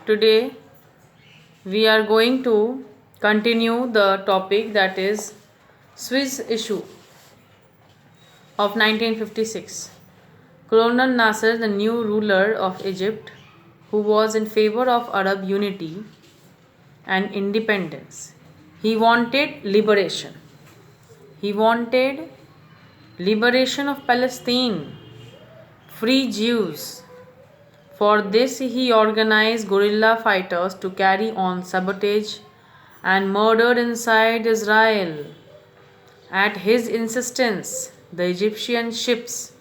Today we are going to continue the topic, that is Suez issue of 1956. Colonel Nasser, the new ruler of Egypt, who was in favor of Arab unity and independence, he wanted liberation. He wanted liberation of Palestine, free Jews. For this, he organized guerrilla fighters to carry on sabotage and murder inside Israel. At his insistence, the Egyptian ships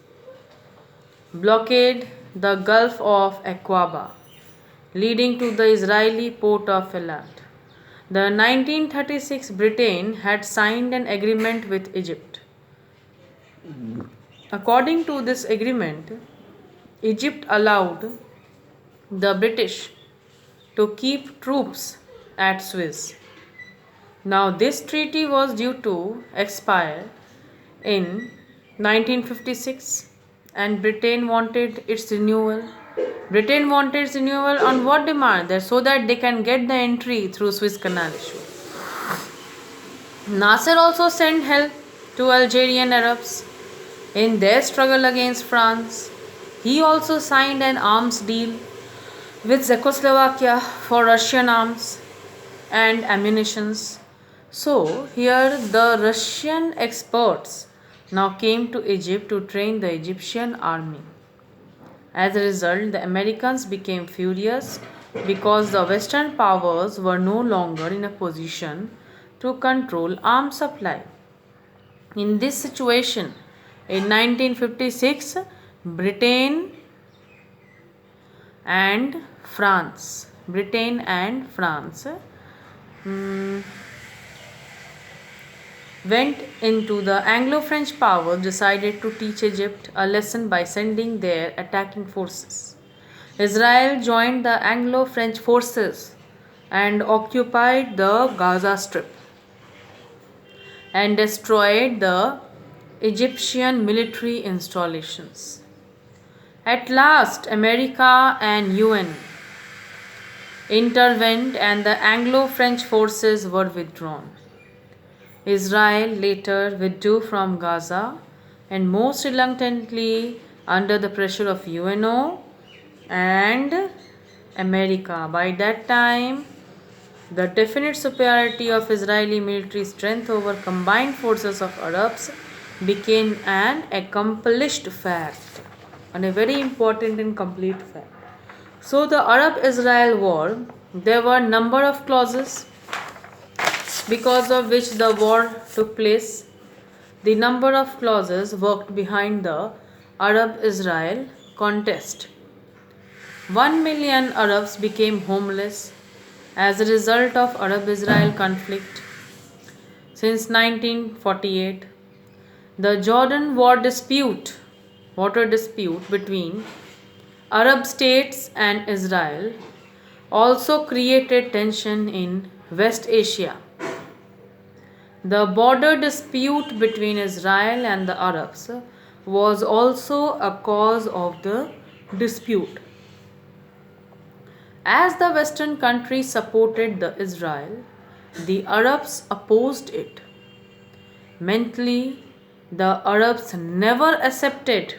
blockaded the Gulf of Aqaba, leading to the Israeli port of Eilat. The 1936 Britain had signed an agreement with Egypt. According to this agreement, Egypt allowed the British to keep troops at Suez. Now, this treaty was due to expire in 1956 and Britain wanted its renewal. Britain wanted its renewal on what demand? That so that they can get the entry through Suez Canal issue. Nasser also sent help to Algerian Arabs in their struggle against France. He also signed an arms deal with Czechoslovakia for Russian arms and ammunitions. So, here the Russian experts now came to Egypt to train the Egyptian army. As a result, the Americans became furious because the Western powers were no longer in a position to control arms supply. In this situation, in 1956, Britain and France went into the Anglo-French powers decided to teach Egypt a lesson by sending their attacking forces. Israel joined the Anglo-French forces and occupied the Gaza Strip and destroyed the Egyptian military installations. At last, America and UN intervened and the Anglo-French forces were withdrawn. Israel later withdrew from Gaza and most reluctantly under the pressure of UNO and America. By that time, the definite superiority of Israeli military strength over combined forces of Arabs became an accomplished fact and a very important and complete fact. So the Arab-Israel war, there were a number of clauses because of which the war took place. The number of clauses worked behind the Arab-Israel contest. 1 million Arabs became homeless as a result of Arab-Israel conflict. Since 1948, the Jordan water dispute between Arab states and Israel also created tension in West Asia. The border dispute between Israel and the Arabs was also a cause of the dispute. As the Western countries supported the Israel, the Arabs opposed it. Mentally, the Arabs never accepted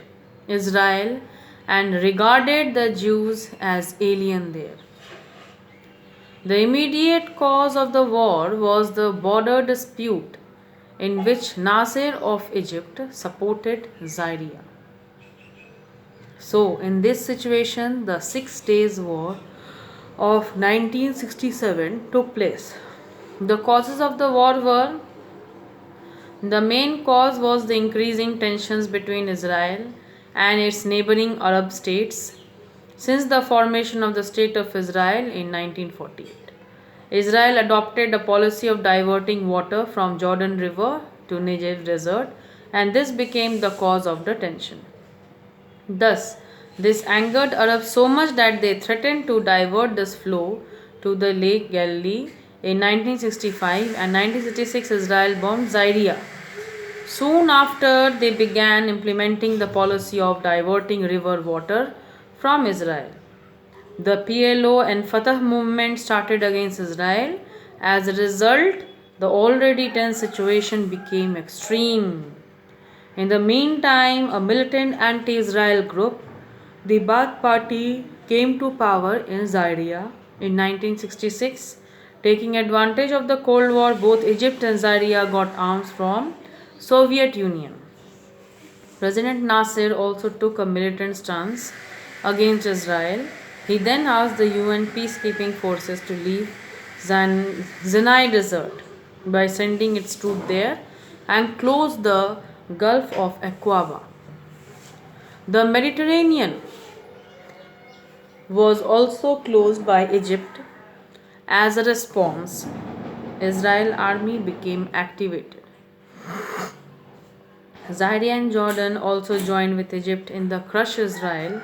Israel and regarded the Jews as alien there. The immediate cause of the war was the border dispute in which Nasser of Egypt supported Syria. So, in this situation, the 6 Days War of 1967 took place. The causes of the war were: the main cause was the increasing tensions between Israel and its neighboring Arab states since the formation of the State of Israel in 1948. Israel adopted a policy of diverting water from Jordan River to Negev Desert, and this became the cause of the tension. Thus, this angered Arabs so much that they threatened to divert this flow to the Lake Galilee in 1965, and 1966 Israel bombed Syria. Soon after, they began implementing the policy of diverting river water from Israel. The PLO and Fatah movement started against Israel. As a result, the already tense situation became extreme. In the meantime, a militant anti Israel group, the Baath Party, came to power in Zaire in 1966. Taking advantage of the Cold War, both Egypt and Zaire got arms from Soviet Union. President Nasser also took a militant stance against Israel. He then asked the UN peacekeeping forces to leave Sinai Desert by sending its troops there and close the Gulf of Aqaba. The Mediterranean was also closed by Egypt. As a response, Israel army became activated. Zaire and Jordan also joined with Egypt in the Crush Israel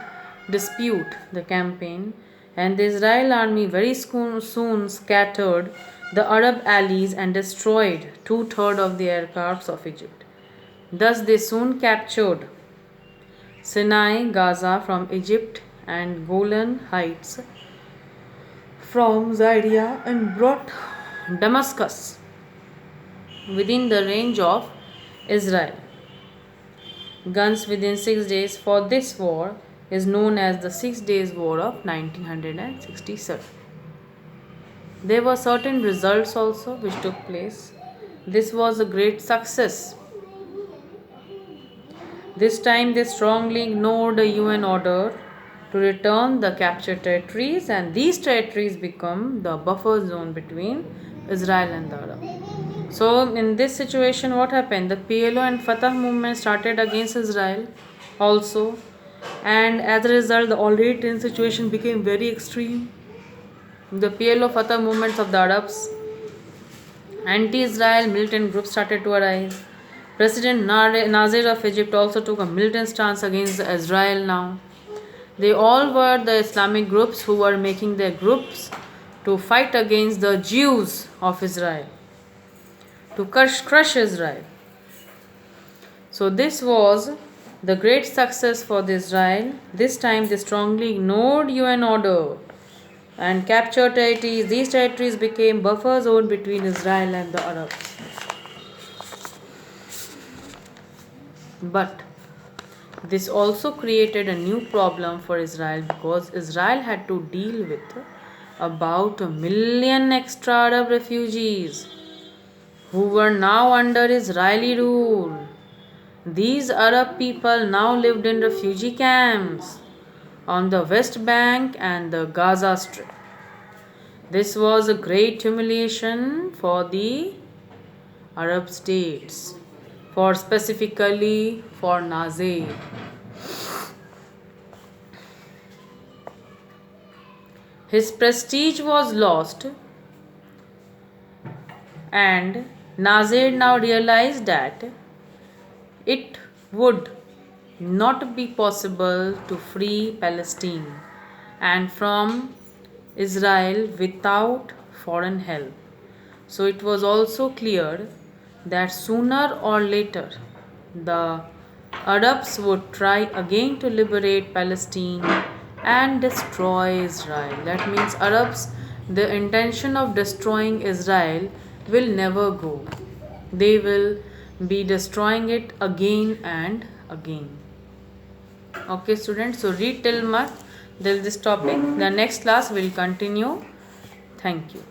dispute, the campaign, and the Israel army very soon scattered the Arab allies and destroyed 2/3 of the aircrafts of Egypt. Thus, they soon captured Sinai, Gaza from Egypt, and Golan Heights from Zaire and brought Damascus within the range of Israel. Guns within 6 days for this war is known as the 6 Days War of 1967. There were certain results also which took place. This was a great success. This time they strongly ignored a UN order to return the captured territories, and these territories become the buffer zone between Israel and the Arab. So in this situation, what happened? The PLO and Fatah movement started against Israel also, and as a result, the already tense situation became very extreme. The PLO Fatah movements of the Arabs, anti-Israel militant groups started to arise. President Nasser of Egypt also took a militant stance against Israel now. They all were the Islamic groups who were making their groups to fight against the Jews of Israel, to crush Israel. So this was the great success for the Israel. This time they strongly ignored UN order and captured territories. These territories became buffer zone between Israel and the Arabs. But this also created a new problem for Israel, because Israel had to deal with about 1 million extra Arab refugees who were now under Israeli rule. These Arab people now lived in refugee camps on the West Bank and the Gaza Strip. This was a great humiliation for the Arab states, for specifically for Nasser. His prestige was lost, and Nasser now realized that it would not be possible to free Palestine and from Israel without foreign help. So it was also clear that sooner or later the Arabs would try again to liberate Palestine and destroy Israel. That means Arabs, the intention of destroying Israel will never go. They will be destroying it again and again. Okay students, so read till this topic. The next class will continue. Thank you.